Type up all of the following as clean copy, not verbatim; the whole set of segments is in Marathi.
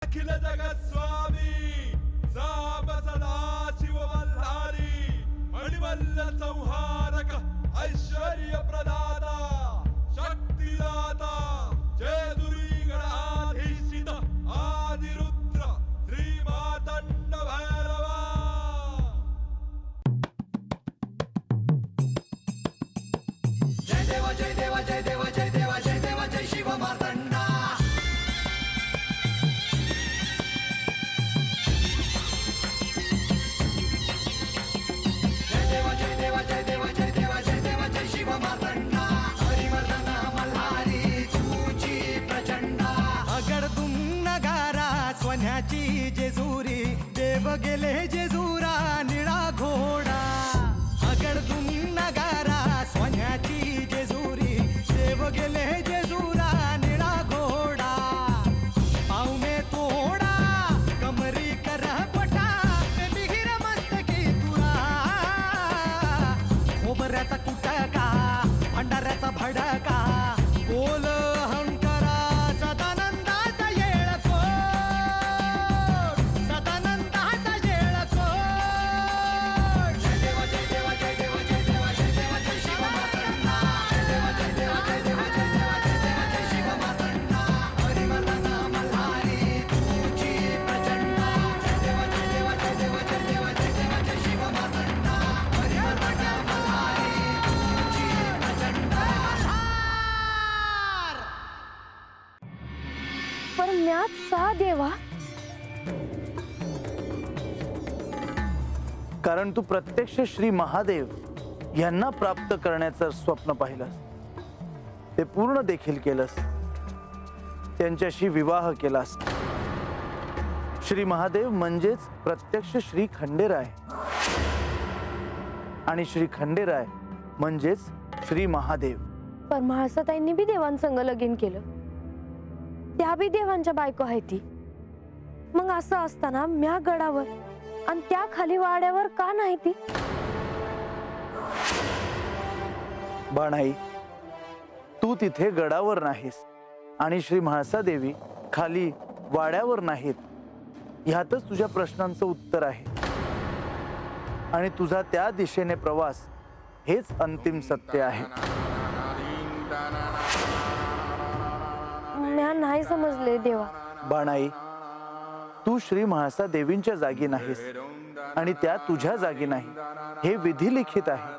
अखिल जगत स्वामी साम सदा शिव मल्हारी मणिमल्ल संहारक ऐश्वर्य प्रदाता शक्तिदाता जय दुर्गी गणाधीशित आदिरुद्र श्री मातंड भैरवा। जय देवा जय देवा जय देवा जय देवा जय देवा जय शिव मार्तंडा। जय देवा जय देवा जय देवा जय देवा जय देवा जय शिव मार्तंडा। हरिवर्धन मल्हारी तुझी प्रचंडा। अगडदुम नगारा सोन्याची जेजुरी देव गेले जेजुरा निळा घोडा। अगडदुम नगारा सोन्याची जेजुरी देव गेले जेजुरा निळा घोडा। पावमे तोडा कमरी कर पटा मिहिर मस्तकी तुरा। खोबऱ्याचा कुटका भंडाऱ्याचा भडका बोल हंकरा सदानंदाचा येळकोट। सदानंदाचा येळकोट। जय देवा जय देवा जय देवा जय देवा जय देवा जय शिव मार्तंडा। जय देवा जय देवा जय देवा जय देवा जय देवा जय शिव मार्तंडा। हरिवर्धन मल्हारी तुझी प्रचंडा। जय देवा जय देवा जय देवा जय देवा जय देवा जय शिव मार्तंडा। हरिवर्धन मल्हारी तुझी प्रचंडा। पर म्याच का देवा? कारण तू प्रत्यक्ष श्री महादेव यांना प्राप्त करण्याचं स्वप्न पाहिलंस, ते पूर्ण देखील केलंस, त्यांच्याशी विवाह केलास। श्री महादेव म्हणजेच प्रत्यक्ष श्री खंडेराय आणि श्री खंडेराय म्हणजेच श्री महादेव। पर म्हाळसाताईंनी बी देवांसंग लगीन केलं, त्या बी देवांच्या बायको आहे ती। मग असं असताना म्या गडावर आणि त्या खाली वाड्यावर का नाही ती? बाणाई, तू तिथे गडावर नाहीस आणि श्री म्हाळसा देवी खाली वाड्यावर नाहीत, ह्यातच तुझ्या प्रश्नांचं उत्तर आहे। आणि तुझा त्या दिशेने प्रवास हेच अंतिम सत्य आहे। म्या नाही समजले देवा। बाणाई, तू श्री म्हाळसा देवींच्या जागी नाहीस आणि त्या तुझ्या जागी नाही, हे विधी लिखित आहे,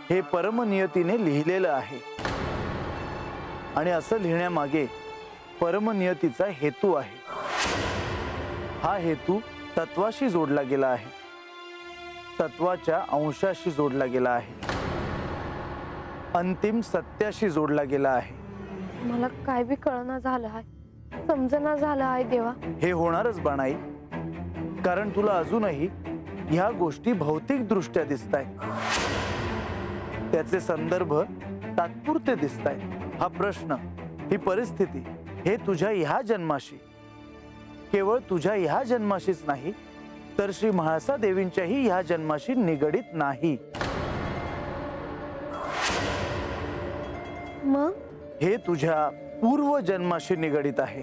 हे परमनियतीने लिहिलेलं आहे। आणि असं लिहिण्यामागे परमनियतीचा हेतू आहे। हा हेतू तत्वाशी जोडला गेला आहे, तत्वाच्या अंशाशी जोडला गेला आहे, अंतिम सत्याशी जोडला गेला आहे। मला काय बी कळना झालं आहे, समजना झालं आहे देवा। हे होणारच बाणाई, कारण तुला अजूनही ह्या गोष्टी भौतिक दृष्ट्या दिसतायत, त्याचे संदर्भ तात्पुरते दिसतायत। हा प्रश्न, ही परिस्थिती, हे तुझ्या ह्या जन्माशी, केवळ तुझ्या ह्या जन्माशीच नाही तर श्री म्हाळसा देवींच्याही ह्या जन्माशी निगडित नाही। मग हे तुझ्या पूर्व जन्माशी निगडित आहे।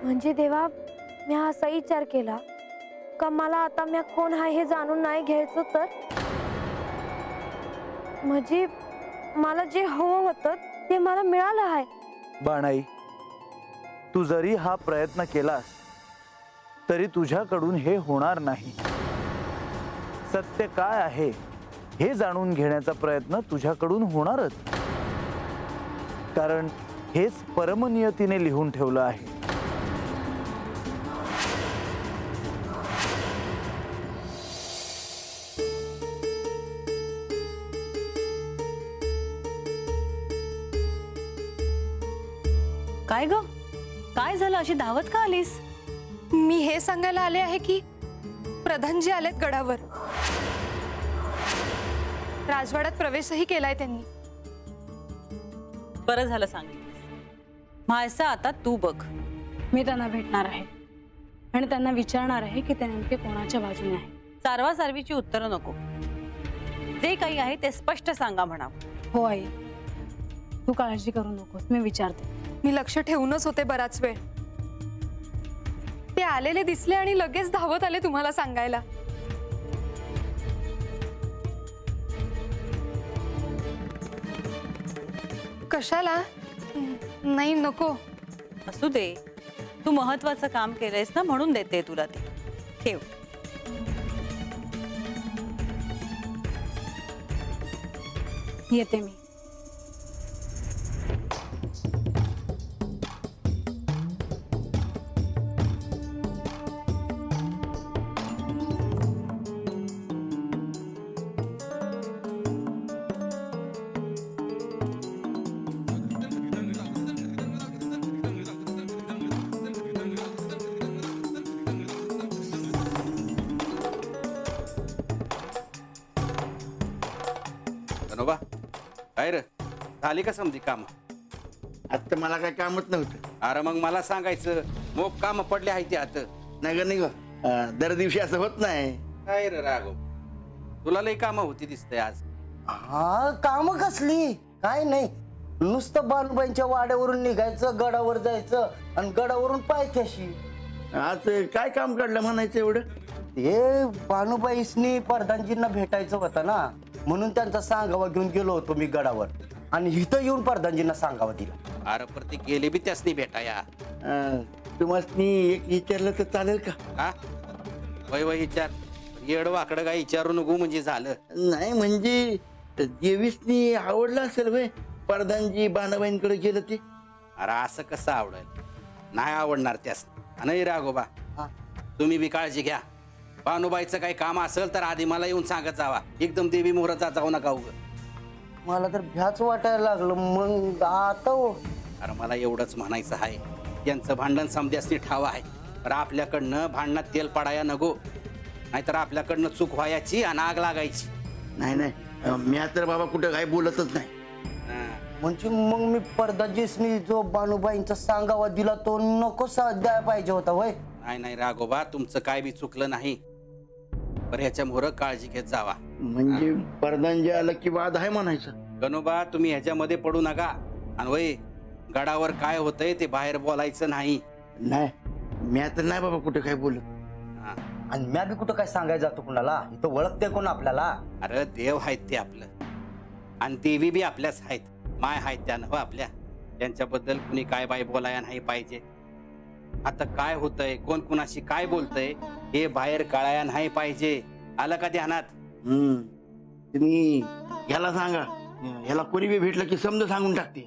म्हणजे देवा, म्या असा विचार केला का मला आता म्या कोण आहे हे जाणून नाही घ्यायचं, तर म्हणजे मला जे हवं होतं ते मला मिळालं आहे। बाणाई, तू जरी हा प्रयत्न केलास तरी तुझ्याकडून हे होणार नाही। सत्य काय आहे हे जाणून घेण्याचा प्रयत्न तुझ्याकडून होणारच, कारण हेच परमनियतीने लिहून ठेवलं आहे। काय ग, काय झालं? अशी धावत का आलीस? मी हे सांगायला आले आहे की प्रधानजी आलेत गडावर। राजवाड्यात प्रवेशही केलाय त्यांनी। बरं झालं सांगितलं। म्हाळसा, आता तू बघ। मी त्यांना भेटणार आहे आणि त्यांना विचारणार आहे की ते नेमके कोणाच्या बाजूने आहे। सारवासारवीची उत्तरं नको, जे काही आहे ते स्पष्ट सांगा म्हणावं। हो आई, तू काळजी करू नकोस, मी विचारते। मी लक्ष ठेवूनच होते बराच वेळ. ते आलेले दिसले आणि लगेच धावत आले तुम्हाला सांगायला. कशाला? नाही नको. असू दे, तू महत्वाचं काम केलंयस ना म्हणून देते तुला ते. ठेव. येते मी. गणोबा, काय रे झाली का समजी काम? आता मला काय कामच नव्हतं. अरे मग मला सांगायचं, मोप काम पडले आहे ते आता. नाही ग नाही ग, दर दिवशी असं होत नाही. काय रे राघव, तुला लई काम होती दिसतंय आज. हा काम कसली काय नाही, नुसतं बानुबाईंच्या वाड्यावरून निघायचं, गडावर जायचं आणि गडावरून पायथ्याशी. आज काय काम काढलं म्हणायचं एवढं? ते बानुबाईसनी प्रधानजींना भेटायचं होतं ना, म्हणून त्यांचा सांगावा घेऊन गेलो होतो मी गडावर आणि इथं येऊन प्रधानजींना सांगावा दिला. अरे पर ते गेले बी त्यासनी भेटाया. तुम्हाला एक विचारलं तर चालेल का? हा वय वय विचार, येड वाकडं काय विचारू नको म्हणजे झालं. नाही म्हणजे देवीसनी आवडलं असेल वय प्रधानजी बानाबाईंकडे गेलं ते. अरे असं कसं आवडेल, नाही आवडणार त्यास. नाही राघोबा, तुम्ही बी काळजी घ्या. बानुबाईचं काही काम असेल तर आधी मला येऊन सांगत जावा, एकदम देवी मोहराचा जाऊ नका उग. मला तर भ्याच वाटायला लागलं मग आता. अरे मला एवढंच म्हणायचं आहे, यांचं भांडण समध्यासनी ठाव आहे, तर आपल्याकडनं भांडणात तेल पडाया नको, नाहीतर आपल्याकडनं चूक व्हायची आणि आग लागायची. नाही नाही, मी तर बाबा कुठं काय बोलतच नाही. म्हणजे मग मी प्रधानजीसनी जो बानुबाईंचा सांगावा दिला तो नको द्यायला पाहिजे होता वय. नाही नाही राघोबा, तुमचं काय बी चुकलं नाही, पर ह्याच्या मोहर काळजी घेत जावा. म्हणजे प्रधानजी आलं की वाद आहे म्हणायचं. गणोबा तुम्ही ह्याच्यामध्ये पडू नका, आणि वय गडावर काय होतंय ते बाहेर बोलायचं नाही. नाही मी तर नाही बाबा कुठं काय बोलत. आणि म्या बी कुठं काय सांगायला जातो कुणाला, इथं ओळखते कोण आपल्याला. अरे देव आहेत ते आपलं, आणि देवी बी आपल्याच आहेत, माय आहेत त्या नव्ह आपल्या. त्यांच्याबद्दल कुणी काय बाय बोलाया नाही पाहिजे. आता काय होतंय, कोण कुणाशी काय बोलतंय हे बाहेर कळाया नाही पाहिजे. आलं का ध्यानात? तुम्ही ह्याला सांगा, ह्याला कोणी बी भेटलं की समजा सांगून टाकते.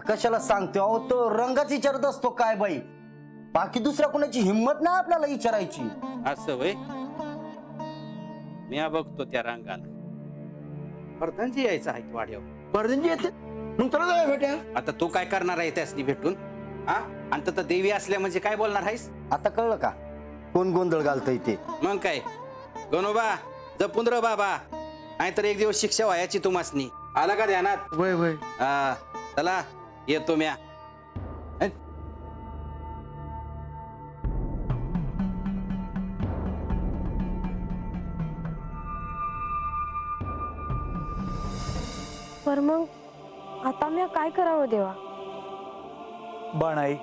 कशाला सांगतो अहो, तो रंगाच विचारत असतो काय बाई, बाकी दुसऱ्या कोणाची हिंमत नाही आपल्याला विचारायची. असं वय, मी बघतो त्या रंगाला. प्रधानजी यायचं आहे वाड्यावर. प्रधानजी येते मग तुला जाऊया भेट्या. आता तू काय करणार आहे त्यासनी भेटून? हा, आणि तर देवी असल्या म्हणजे काय बोलणार आहेस? आता कळलं का कोण गोंधळ घालतंय ते? मग काय गणोबा, जपून र बाबा, नाहीतर एक दिवस शिक्षा व्हायची तुम्हासनी. आला का ध्यानात? वय वय. हा चला येतो म्या. पर मग आता मी काय करावं देवा? बाणाई,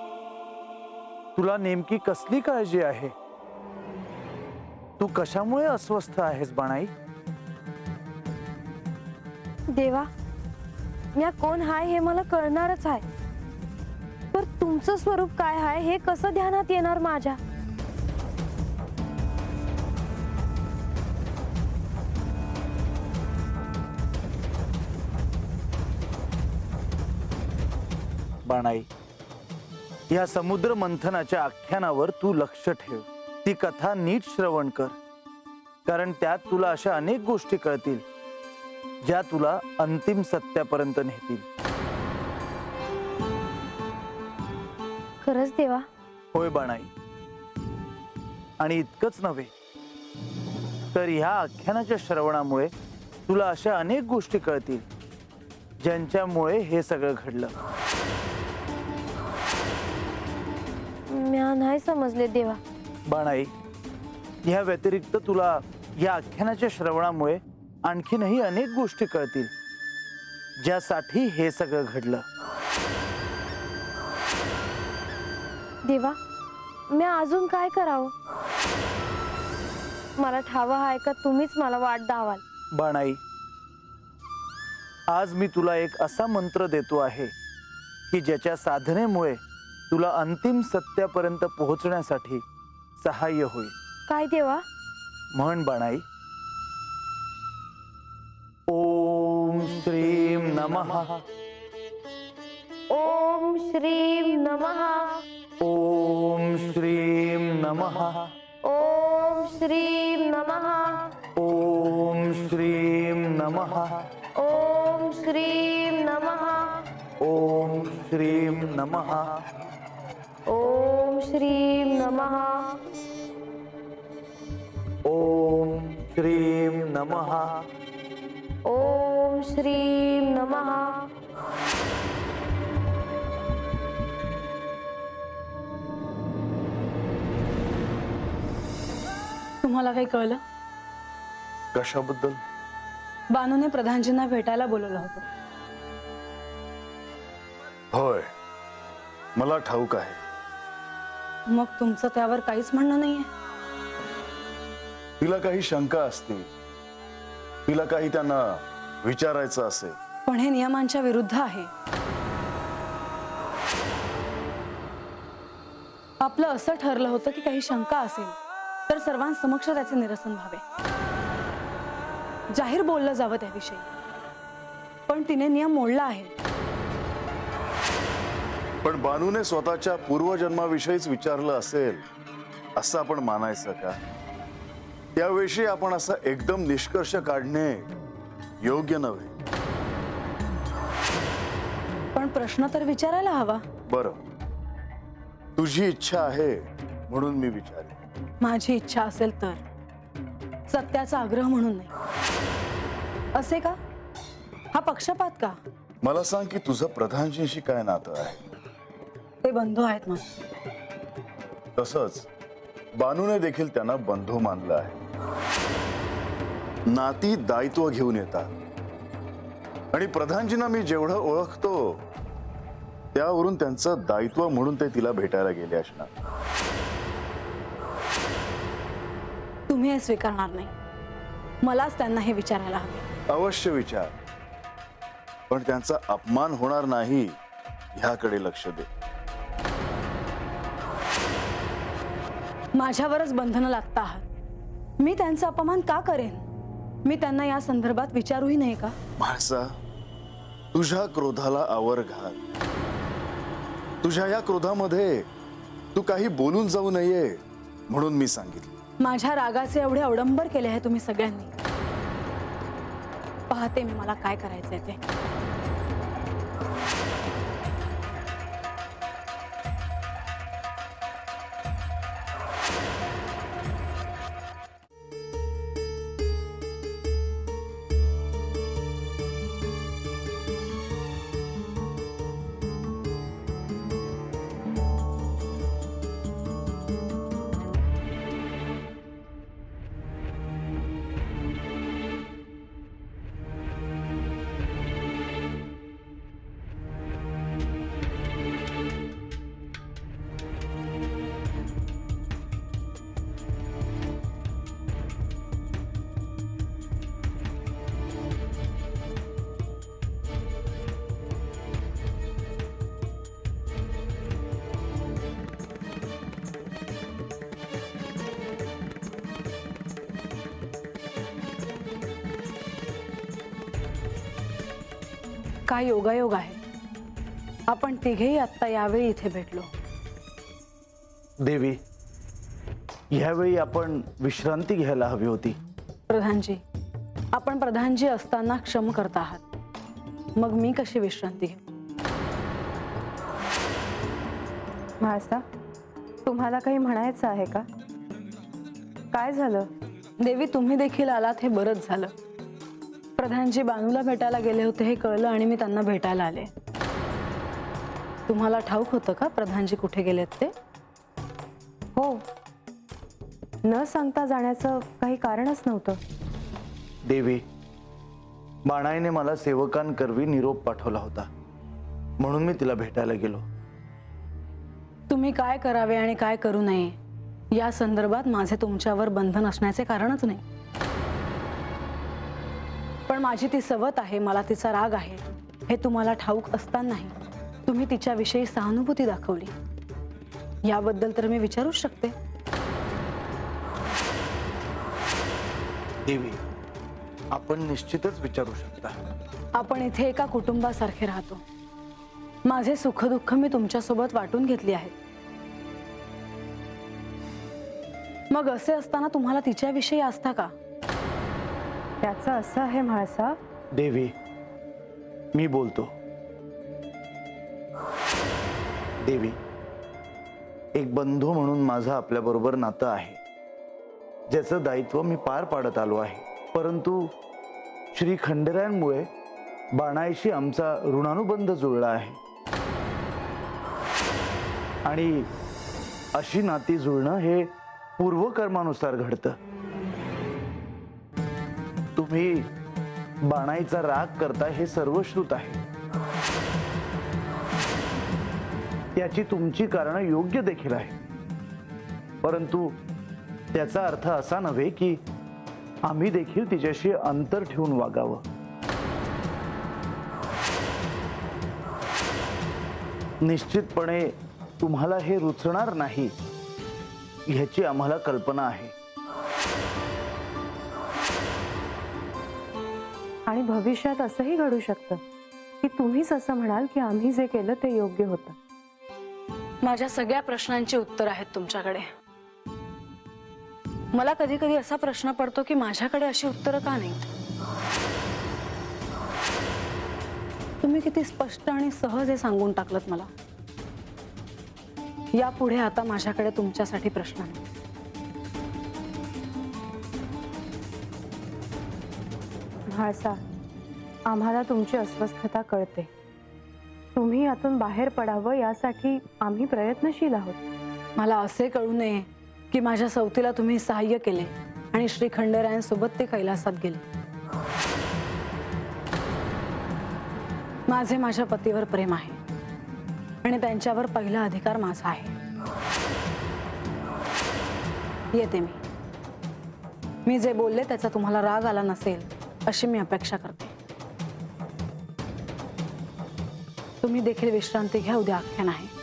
तुला नेमकी कसली काळजी आहे? तू कशामुळे अस्वस्थ आहेस बाणाई? देवा, म्या कोण हाय हे मला कळणारच आहे, पर तुमचं स्वरूप काय आहे हे कसं ध्यानात येणार माझ्या? बाणाई, या समुद्र मंथनाच्या आख्यानावर तू लक्ष ठेव. ती कथा नीट श्रवण कर, कारण त्यात तुला अशा अनेक गोष्टी कळतील ज्या तुला अंतिम सत्यापर्यंत नेतील. खरंच देवा? होय बाणाई, आणि इतकंच नव्हे तर ह्या आख्यानाच्या श्रवणामुळे तुला अशा अनेक गोष्टी कळतील ज्यांच्यामुळे हे सगळं घडलं. म्या नाही समजले देवा. बाणाई, ह्या व्यतिरिक्त तुला या आख्यानाच्या श्रवणामुळे आणखीनही अनेक गोष्टी कळतील ज्यासाठी हे सगळं घडलं. देवा मी अजून काय करावं? मला ठावं आहे का तुम्हीच मला वाट दावाल? बाणाई, आज मी तुला एक असा मंत्र देतो आहे की ज्याच्या साधनेमुळे तुला अंतिम सत्यापर्यंत पोहोचण्यासाठी सहाय्य होईल. काय देवा? म्हण बाणाई. ओम श्रीम नमः. ओम श्रीम नमः. ओम श्रीम नमः. ओम श्रीम नमः. ओम श्रीम नमः. ओम श्रीम नमः. ओम श्रीम नमः. ओम श्रीम नमः. ओम श्रीम नमः. ओम श्रीम नमः. तुम्हाला काही कळलं? कशाबद्दल? बानूने प्रधानजींना भेटायला बोलवलं होतं. होय, मला ठाऊक आहे. मग तुमचं त्यावर काहीच म्हणणं नाहीये? तिला काही शंका असतील, तिला काही त्यांना विचारायचं असेल. पण हे नियमांच्या विरुद्ध आहे. आपलं असं ठरलं होतं की काही शंका असेल तर सर्वांसमक्ष त्याचे निरसन व्हावे, जाहीर बोललं जावं त्याविषयी. पण तिने नियम मोडला आहे. पण बानूने स्वतःच्या पूर्वजन्माविषयीच विचारलं असेल असं आपण मानायचं का? त्याविषयी आपण असा एकदम निष्कर्ष काढणे योग्य नव्हे. पण प्रश्न तर विचारायला हवा. बरं, तुझी इच्छा आहे म्हणून मी विचारेन. माझी इच्छा असेल तर, सत्याचा आग्रह म्हणून नाही. असे का? हा पक्षपात का? मला सांग की तुझं प्रधानजींशी काय नातं आहे? ते बंधू आहेत मग. तसंच बानूने देखील त्यांना बंधू मानलं आहे. नाती दायित्व घेऊन येतात आणि प्रधानजींना मी जेवढं ओळखतो त्यावरून त्यांचं दायित्व म्हणून ते तिला भेटायला गेले असणार. तुम्ही हे स्वीकारणार नाही. मलाच त्यांना हे विचारायला हवे. अवश्य विचार, पण त्यांचा अपमान होणार नाही ह्याकडे लक्ष दे. माझ्यावरच बंधनं लादता आहात. मी त्यांचा अपमान का करेन? मी त्यांना या संदर्भात विचारूही नाही का? म्हाळसा, तुझ्या क्रोधाला आवर घाल. तुझ्या या क्रोधामध्ये तू काही बोलून जाऊ नये म्हणून मी सांगितलं. माझ्या रागाचे एवढे अवडंबर केले आहे तुम्ही सगळ्यांनी. पाहते मी मला काय करायचंय ते. काय योगायोग आहे, आपण तिघेही आत्ता यावेळी इथे भेटलो. देवी, ह्यावेळी आपण विश्रांती घ्यायला हवी होती. प्रधानजी, आपण प्रधानजी असताना क्षम करत आहात, मग मी कशी विश्रांती घेऊ? म्हाळसा, तुम्हाला काही म्हणायचं आहे का? काय झालं? देवी, तुम्ही देखील आलात हे बरंच झालं. प्रधानजी बानूला भेटायला गेले होते हे कळलं आणि मी त्यांना भेटायला आले. तुम्हाला ठाऊक होतं का प्रधानजी कुठे गेलेत ते? हो, न सांगता जाण्याचं काही कारणच नव्हतं. देवी, बाणाईने मला सेवकांकरवी निरोप पाठवला होता म्हणून मी तिला भेटायला गेलो. तुम्ही काय करावे आणि काय करू नये या संदर्भात माझे तुमच्यावर बंधन असण्याचे कारणच नाही. पण माझी ती सवत आहे, मला तिचा राग आहे हे तुम्हाला ठाऊक असतानाही तुम्ही तिच्याविषयी सहानुभूती दाखवली. याबद्दल तर मी विचारूच शकते. देवी, आपण निश्चितच विचारू शकता. आपण इथे एका कुटुंबासारखे राहतो. माझे सुखदुःख मी तुमच्यासोबत वाटून घेतली आहेत. मग असे असताना तुम्हाला तिच्याविषयी आस्था का? त्याचं असं आहे म्हाळसा, देवी, मी बोलतो. देवी, एक बंधू म्हणून माझं आपल्याबरोबर नातं आहे, ज्याचं दायित्व मी पार पाडत आलो आहे. परंतु श्री खंडेरायांमुळे बाणाईशी आमचा ऋणानुबंध जुळला आहे आणि अशी नाती जुळणं हे पूर्वकर्मानुसार घडतं. तुम्ही बाणाईचा राग करता हे सर्वश्रुत आहे. त्याची तुमची कारणं योग्य देखील आहे, परंतु त्याचा अर्थ असा नव्हे की आम्ही देखील तिच्याशी अंतर ठेवून वागावं. निश्चितपणे तुम्हाला हे रुचणार नाही ह्याची आम्हाला कल्पना आहे. आणि भविष्यात असंही घडू शकतं की तुम्हीच असं म्हणाल की आम्ही जे केलं ते योग्य होतं. माझ्या सगळ्या प्रश्नांची उत्तर आहेत तुमच्याकडे. मला कधी कधी असा प्रश्न पडतो की माझ्याकडे अशी उत्तरं का नाही. तुम्ही किती स्पष्ट आणि सहज हे सांगून टाकलत मला. यापुढे आता माझ्याकडे तुमच्यासाठी प्रश्न नाही. म्हाळसा, आम्हाला तुमची अस्वस्थता कळते. तुम्ही यातून बाहेर पडावं यासाठी आम्ही प्रयत्नशील आहोत. मला असे कळू नये की माझ्या सवतीला तुम्ही सहाय्य केले आणि श्री खंडेरायांसोबत ते कैलासात गेले. माझे माझ्या पतीवर प्रेम आहे आणि त्यांच्यावर पहिला अधिकार माझा आहे. येते मी जे बोलले त्याचा तुम्हाला राग आला नसेल अशी मी अपेक्षा करते. तुम्ही देखील विश्रांती घ्या, उद्या आख्यान आहे.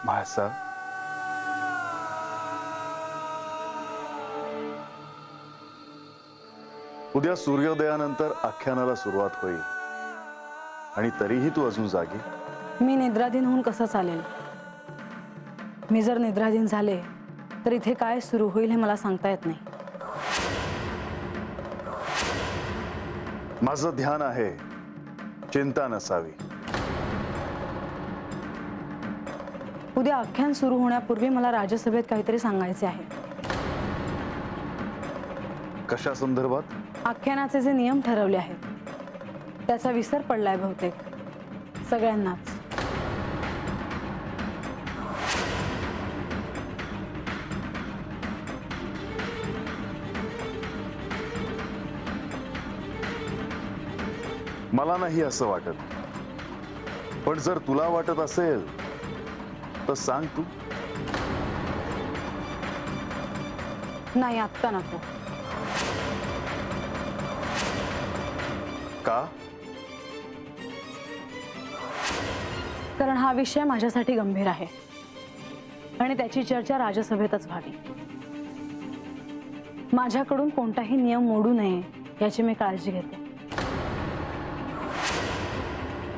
म्हाळसा, उद्या सूर्योदयानंतर आख्यानाला सुरुवात होईल आणि तरीही तू अजून जागी. मी निद्राधीन होऊन कसं चालेल? मी जर निद्राधीन झाले तर इथे काय सुरू होईल हे मला सांगता येत नाही. माझं ध्यान आहे, चिंता नसावी. उद्या आख्यान सुरू होण्यापूर्वी मला राजसभेत काहीतरी सांगायचे आहे. कशा संदर्भात? आख्यानाचे जे नियम ठरवले आहेत त्याचा विसर पडलाय बहुतेक सगळ्यांनाच. मला नाही असं वाटत, पण जर तुला वाटत असेल तर सांग तू. नाही, आत्ता नको. का? कारण हा विषय माझ्यासाठी गंभीर आहे आणि त्याची चर्चा राजसभेतच व्हावी. माझ्याकडून कोणताही नियम मोडू नये याची मी काळजी घेते.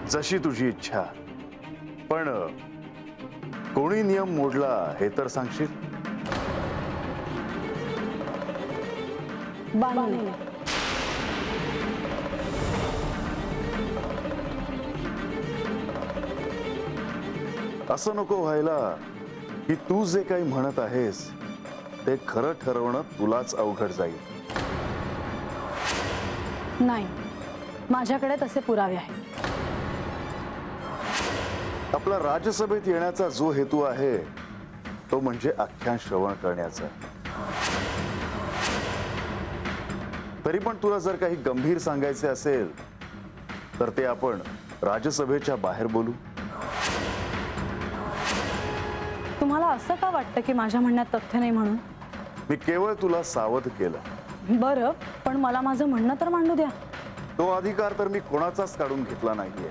जशी तुझी इच्छा, पण कोणी नियम मोडला हे तर सांगशील? बानूने. असं नको व्हायला की तू जे काही म्हणत आहेस ते खरं ठरवणं तुलाच अवघड जाईल. नाही, माझ्याकडे तसे पुरावे आहेत. आपला राज्यसभेत येण्याचा जो हेतू आहे तो म्हणजे आख्यान श्रवण करण्याचा. तरी पण तुला जर काही गंभीर सांगायचे असेल तर ते आपण राज्यसभेच्या बाहेर बोलू. तुम्हाला असं का वाटतं की माझ्या म्हणण्यात तथ्य नाही म्हणून? मी केवळ तुला सावध केलं. बरं, पण मला माझं म्हणणं तर मांडू द्या. तो अधिकार तर मी कोणाचाच काढून घेतला नाहीये.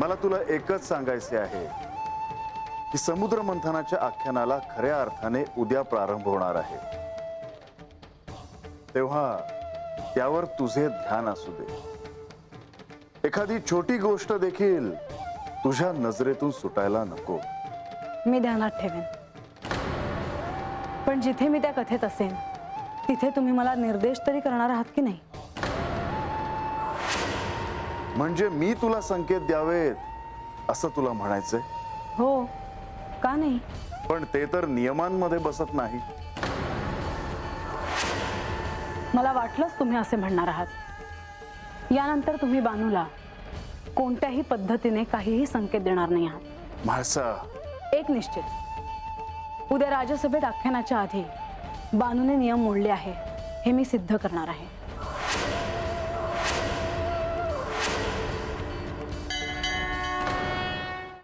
मला तुला एकच सांगायचे आहे की समुद्र मंथनाच्या आख्यानाला खऱ्या अर्थाने उद्या प्रारंभ होणार आहे. तेव्हा त्यावर तुझे ध्यान असू दे. एखादी छोटी गोष्ट देखील तुझ्या नजरेतून सुटायला नको. मी ध्यानात ठेवेन. पण जिथे मी त्या कथेत असेन तिथे तुम्ही मला निर्देश तरी करणार आहात की नाही? म्हणजे मी तुला संकेत द्यावेत असं तुला म्हणायचंय? हो, का नाही? पण ते तर नियमांमध्ये बसत नाही. मला वाटलंच तुम्ही असे म्हणणार आहात. यानंतर तुम्ही बानूला कोणत्याही पद्धतीने काहीही संकेत देणार नाही आहात. म्हाळसा, एक निश्चित, उद्या राज्यसभेत आख्यानाच्या आधी बानूने नियम मोडले आहे हे मी सिद्ध करणार आहे.